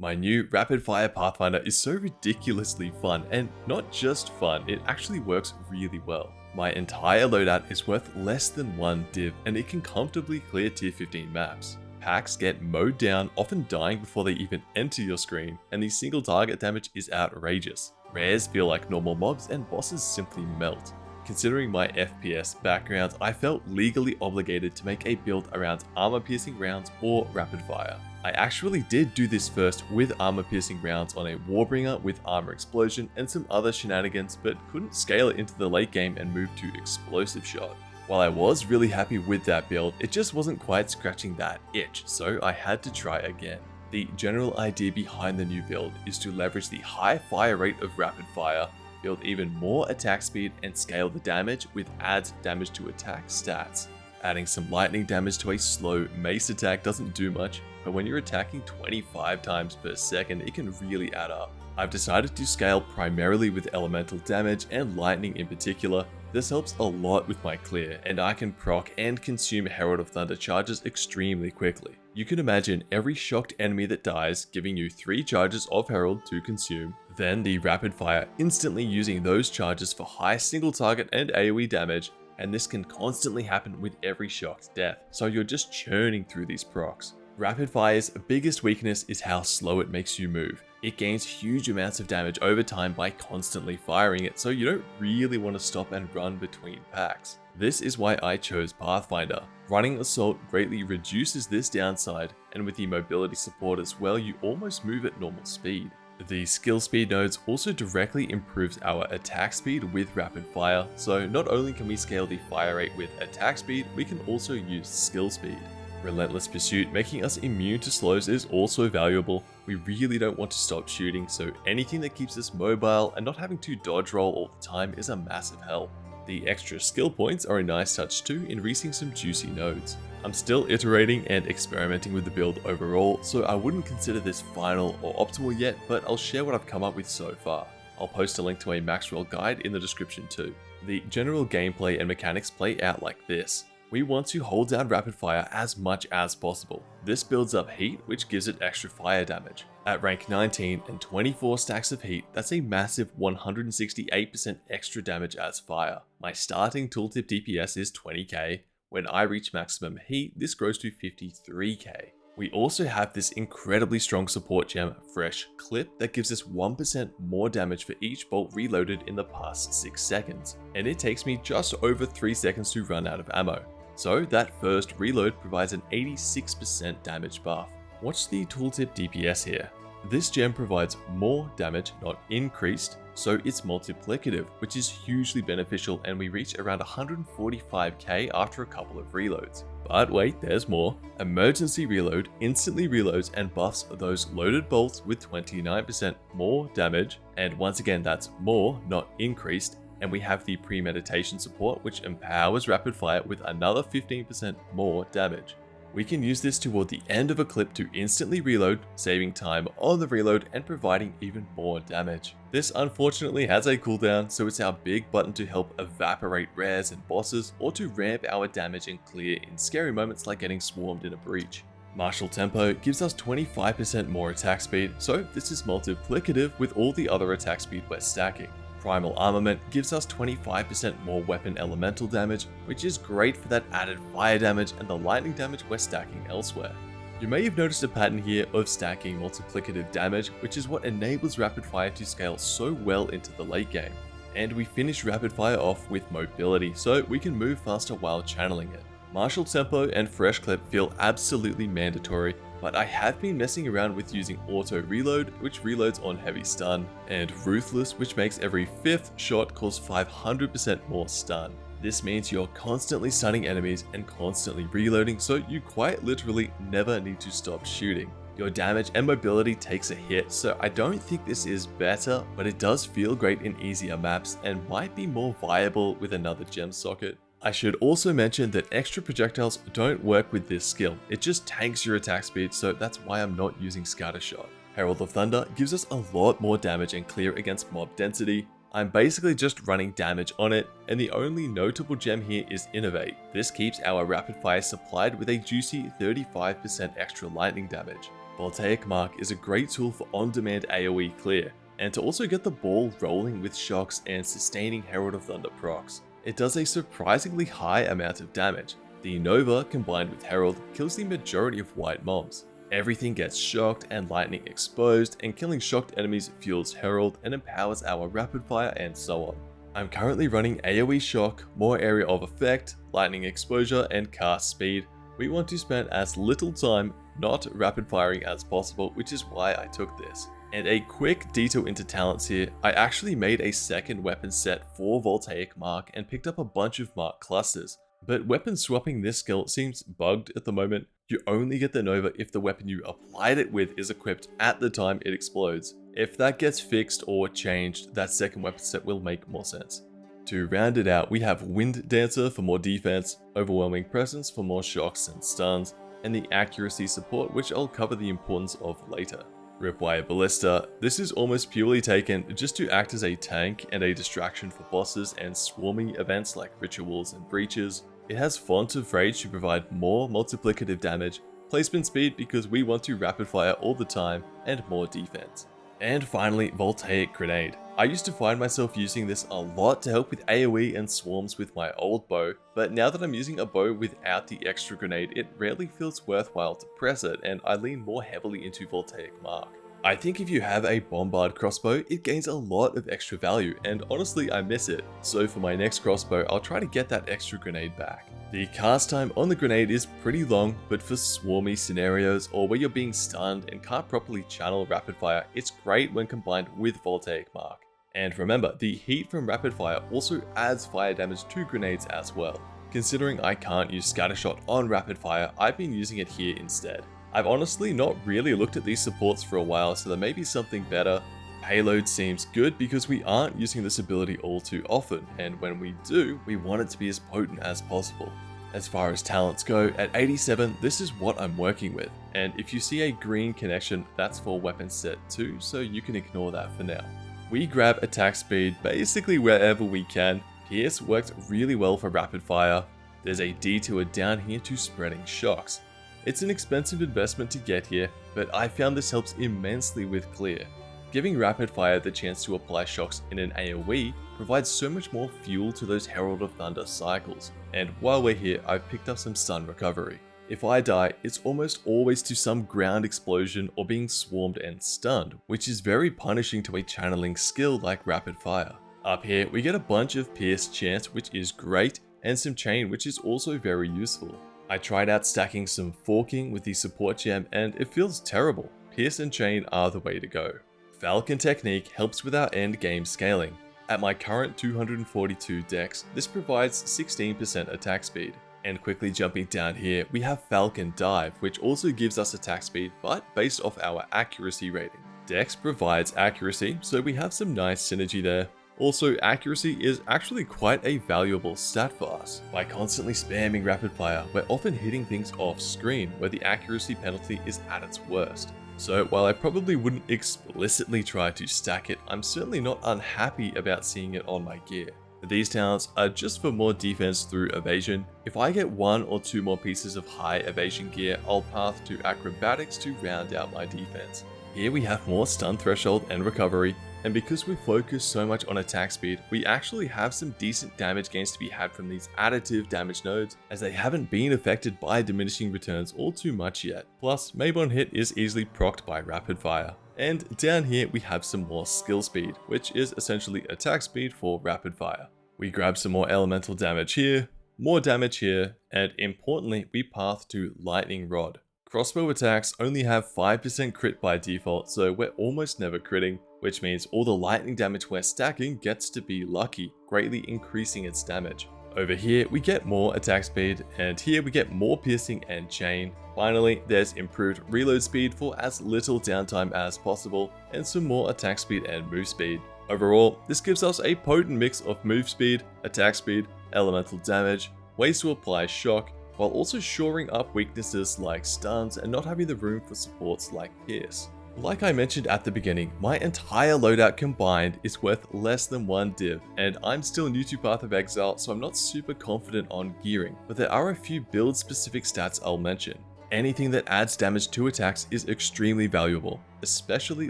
My new rapid fire Pathfinder is so ridiculously fun, and not just fun, it actually works really well. My entire loadout is worth less than 1 div, and it can comfortably clear tier 15 maps. Packs get mowed down, often dying before they even enter your screen, and the single target damage is outrageous. Rares feel like normal mobs, and bosses simply melt. Considering my FPS background, I felt legally obligated to make a build around armor-piercing rounds or rapid fire. I actually did do this first with armor-piercing rounds on a Warbringer with armor explosion and some other shenanigans, but couldn't scale it into the late game and move to explosive shot. While I was really happy with that build, it just wasn't quite scratching that itch, so I had to try again. The general idea behind the new build is to leverage the high fire rate of rapid fire, build even more attack speed, and scale the damage with add damage to attack stats. Adding some lightning damage to a slow mace attack doesn't do much, but when you're attacking 25 times per second, it can really add up. I've decided to scale primarily with elemental damage and lightning in particular. This helps a lot with my clear, and I can proc and consume Herald of Thunder charges extremely quickly. You can imagine every shocked enemy that dies giving you 3 charges of Herald to consume, then the rapid fire instantly using those charges for high single target and AoE damage, and this can constantly happen with every shocked death, so you're just churning through these procs. Rapid fire's biggest weakness is how slow it makes you move. It gains huge amounts of damage over time by constantly firing it, so you don't really want to stop and run between packs. This is why I chose Pathfinder. Running Assault greatly reduces this downside, and with the mobility support as well, you almost move at normal speed. The skill speed nodes also directly improves our attack speed with rapid fire, so not only can we scale the fire rate with attack speed, we can also use skill speed. Relentless Pursuit making us immune to slows is also valuable. We really don't want to stop shooting, so anything that keeps us mobile and not having to dodge roll all the time is a massive help. The extra skill points are a nice touch too in reaching some juicy nodes. I'm still iterating and experimenting with the build overall, so I wouldn't consider this final or optimal yet, but I'll share what I've come up with so far. I'll post a link to a max roll guide in the description too. The general gameplay and mechanics play out like this. We want to hold down rapid fire as much as possible. This builds up heat, which gives it extra fire damage. At rank 19 and 24 stacks of heat, that's a massive 168% extra damage as fire. My starting tooltip DPS is 20k. When I reach maximum heat, this grows to 53k. We also have this incredibly strong support gem, Fresh Clip, that gives us 1% more damage for each bolt reloaded in the past 6 seconds, and it takes me just over 3 seconds to run out of ammo. So that first reload provides an 86% damage buff. Watch the tooltip DPS here. This gem provides more damage, not increased, so it's multiplicative, which is hugely beneficial, and we reach around 145k after a couple of reloads. But wait, there's more. Emergency Reload instantly reloads and buffs those loaded bolts with 29% more damage, and once again that's more, not increased. And we have the premeditation support, which empowers rapid fire with another 15% more damage. We can use this toward the end of a clip to instantly reload, saving time on the reload and providing even more damage. This unfortunately has a cooldown, so it's our big button to help evaporate rares and bosses, or to ramp our damage and clear in scary moments like getting swarmed in a breach. Martial Tempo gives us 25% more attack speed, so this is multiplicative with all the other attack speed we're stacking. Primal Armament gives us 25% more weapon elemental damage, which is great for that added fire damage and the lightning damage we're stacking elsewhere. You may have noticed a pattern here of stacking multiplicative damage, which is what enables rapid fire to scale so well into the late game. And we finish rapid fire off with mobility, so we can move faster while channeling it. Martial Tempo and Fresh Clip feel absolutely mandatory, but I have been messing around with using Auto Reload, which reloads on heavy stun, and Ruthless, which makes every 5th shot cause 500% more stun. This means you're constantly stunning enemies and constantly reloading, so you quite literally never need to stop shooting. Your damage and mobility takes a hit, so I don't think this is better, but it does feel great in easier maps and might be more viable with another gem socket. I should also mention that extra projectiles don't work with this skill, it just tanks your attack speed, so that's why I'm not using Scattershot. Herald of Thunder gives us a lot more damage and clear against mob density. I'm basically just running damage on it, and the only notable gem here is Innovate. This keeps our rapid fire supplied with a juicy 35% extra lightning damage. Voltaic Mark is a great tool for on-demand AoE clear, and to also get the ball rolling with shocks and sustaining Herald of Thunder procs. It does a surprisingly high amount of damage. The Nova combined with Herald kills the majority of white mobs. Everything gets shocked and lightning exposed, and killing shocked enemies fuels Herald and empowers our rapid fire and so on. I'm currently running AoE shock, more area of effect, lightning exposure, and cast speed. We want to spend as little time not rapid firing as possible, which is why I took this. And a quick detour into talents here, I actually made a second weapon set for Voltaic Mark and picked up a bunch of Mark clusters. But weapon swapping this skill seems bugged at the moment. You only get the Nova if the weapon you applied it with is equipped at the time it explodes. If that gets fixed or changed, that second weapon set will make more sense. To round it out, we have Wind Dancer for more defense, Overwhelming Presence for more shocks and stuns, and the accuracy support, which I'll cover the importance of later. Ripwire Ballista, this is almost purely taken just to act as a tank and a distraction for bosses and swarming events like rituals and breaches. It has Font of Rage to provide more multiplicative damage, placement speed because we want to rapid fire all the time, and more defense. And finally, Voltaic Grenade. I used to find myself using this a lot to help with AoE and swarms with my old bow, but now that I'm using a bow without the extra grenade, it rarely feels worthwhile to press it, and I lean more heavily into Voltaic Mark. I think if you have a Bombard crossbow, it gains a lot of extra value, and honestly I miss it, so for my next crossbow I'll try to get that extra grenade back. The cast time on the grenade is pretty long, but for swarmy scenarios or where you're being stunned and can't properly channel rapid fire, it's great when combined with Voltaic Mark. And remember, the heat from rapid fire also adds fire damage to grenades as well. Considering I can't use Scattershot on rapid fire, I've been using it here instead. I've honestly not really looked at these supports for a while, so there may be something better. Payload seems good because we aren't using this ability all too often, and when we do, we want it to be as potent as possible. As far as talents go, at 87, this is what I'm working with, and if you see a green connection, that's for weapon set 2, so you can ignore that for now. We grab attack speed basically wherever we can. Pierce worked really well for rapid fire. There's a detour down here to spreading shocks. It's an expensive investment to get here, but I found this helps immensely with clear. Giving rapid fire the chance to apply shocks in an AoE provides so much more fuel to those Herald of Thunder cycles. And while we're here, I've picked up some stun recovery. If I die, it's almost always to some ground explosion or being swarmed and stunned, which is very punishing to a channeling skill like rapid fire. Up here, we get a bunch of Pierce Chant, which is great, and some Chain, which is also very useful. I tried out stacking some Forking with the support gem, and it feels terrible. Pierce and Chain are the way to go. Falcon Technique helps with our end game scaling. At my current 242 dex, this provides 16% attack speed. And quickly jumping down here, we have Falcon Dive, which also gives us attack speed, but based off our accuracy rating. Dex provides accuracy, so we have some nice synergy there. Also, accuracy is actually quite a valuable stat for us. By constantly spamming rapid fire, we're often hitting things off screen, where the accuracy penalty is at its worst. So while I probably wouldn't explicitly try to stack it, I'm certainly not unhappy about seeing it on my gear. These talents are just for more defense through evasion. If I get 1 or 2 more pieces of high evasion gear, I'll path to acrobatics to round out my defense. Here we have more stun threshold and recovery, and because we focus so much on attack speed, we actually have some decent damage gains to be had from these additive damage nodes, as they haven't been affected by diminishing returns all too much yet. Plus, Maybon hit is easily procced by rapid fire. And down here we have some more skill speed, which is essentially attack speed for rapid fire. We grab some more elemental damage here, more damage here, and importantly we path to Lightning Rod. Crossbow attacks only have 5% crit by default, so we're almost never critting, which means all the lightning damage we're stacking gets to be lucky, greatly increasing its damage. Over here we get more attack speed, and here we get more piercing and chain. Finally, there's improved reload speed for as little downtime as possible, and some more attack speed and move speed. Overall, this gives us a potent mix of move speed, attack speed, elemental damage, ways to apply shock, while also shoring up weaknesses like stuns and not having the room for supports like Pierce. Like I mentioned at the beginning, my entire loadout combined is worth less than 1 div, and I'm still new to Path of Exile, so I'm not super confident on gearing, but there are a few build specific stats I'll mention. Anything that adds damage to attacks is extremely valuable, especially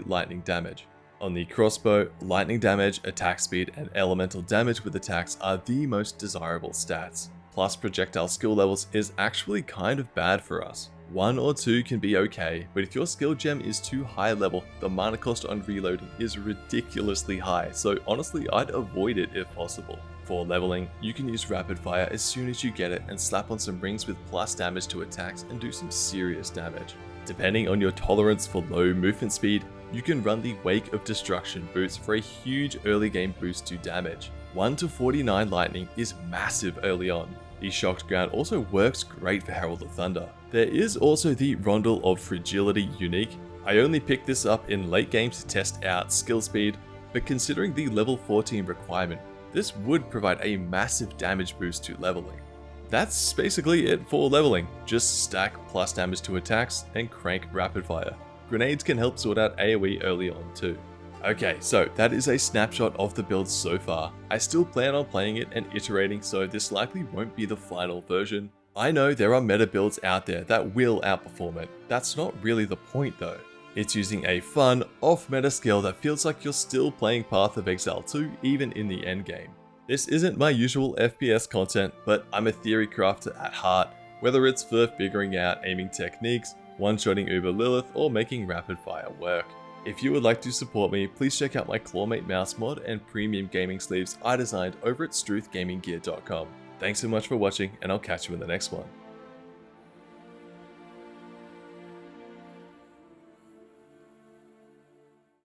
lightning damage. On the crossbow, lightning damage, attack speed, and elemental damage with attacks are the most desirable stats. Plus projectile skill levels is actually kind of bad for us. 1 or 2 can be okay, but if your skill gem is too high level, the mana cost on reloading is ridiculously high, so honestly I'd avoid it if possible. For leveling, you can use rapid fire as soon as you get it and slap on some rings with plus damage to attacks and do some serious damage. Depending on your tolerance for low movement speed, you can run the Wake of Destruction boots for a huge early game boost to damage. 1 to 49 lightning is massive early on. The Shocked Ground also works great for Herald of Thunder. There is also the Rondel of Fragility unique. I only picked this up in late game to test out skill speed, but considering the level 14 requirement, this would provide a massive damage boost to leveling. That's basically it for leveling. Just stack plus damage to attacks and crank rapid fire. Grenades can help sort out AoE early on too. Okay, so that is a snapshot of the build so far. I still plan on playing it and iterating, so this likely won't be the final version. I know there are meta builds out there that will outperform it. That's not really the point though. It's using a fun, off-meta skill that feels like you're still playing Path of Exile 2 even in the endgame. This isn't my usual FPS content, but I'm a theory crafter at heart, whether it's for figuring out aiming techniques, one-shotting Uber Lilith, or making rapid fire work. If you would like to support me, please check out my Clawmate mouse mod and premium gaming sleeves I designed over at struthgaminggear.com. Thanks so much for watching, and I'll catch you in the next one.